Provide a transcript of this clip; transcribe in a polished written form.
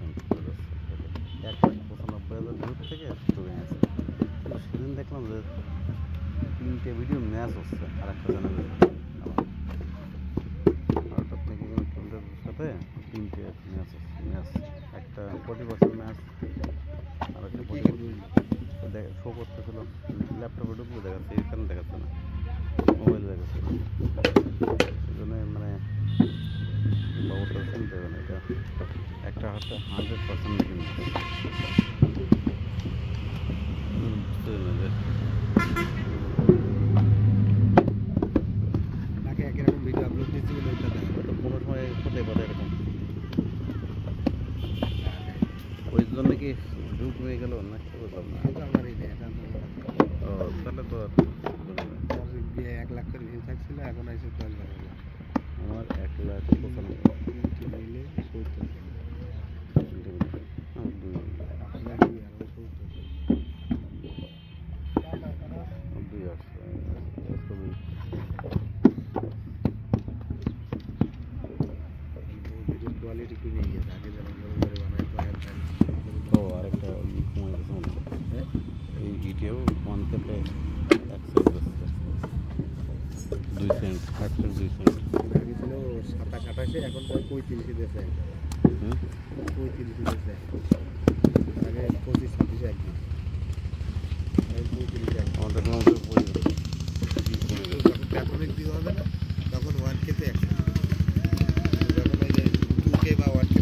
2% 1,95,000 view থেকে শুরু হয়েছে। কিন্তু সেদিন দেখলাম যে 3টে ভিডিও ম্যাচ হচ্ছে আর একটা চ্যানেলের আউট অফ মেকিং ক্যালেন্ডারের সাথে 3টে ম্যাচ হচ্ছে। ম্যাচ একটা 40% ম্যাচ আর একটা 40% শো করতেছিল। ল্যাপটপে ঢুকলে দেখাচ্ছে, এখানে দেখাচ্ছে না, মোবাইলে দেখাচ্ছে। এই জন্য মানে খবরটা শুনতে হবে না, এটা একটা 100% মেকিং ম্যাচ। বুঝতে না যে তাকে একরকম ভিডিও আপলোড দিচ্ছি বলে ওইটা দেয়। হয়তো কোনো সময় হতে পারে এরকম। ওই জন্য কি ঢুক হয়ে গেল না কি বললাম না। কিন্তু আমার এই এটা ও তাহলে তো 1 লাখ করে ভিউ থাকছিল, এখন আইসে 10,000। আমার 1,95,000 মিলে 70। ভিডিও কোয়ালিটি কমে গেছে, আগে যেমন বড় করে বানাইতো এখন ও আরেকটা কমে গেছে মনে হয়। হ্যাঁ এই ভিডিও 1 থেকে 1 সেন্ট যাচ্ছে, 2 সেন্ট, 8 সেন্ট 2 সেন্ট। আগে ছিল 27-28, এখন প্রায় 35 দিয়েছে। 35 দিয়েছে, আগে 25-26 একদিন, এখন 35 একদিন। আমাদের মধ্যে পড়ে গেছে। যখন প্রাথমিক ভিউ হবে না তখন 1K তে 1 সেন্ট, যখন ওই যে 2K বা 1K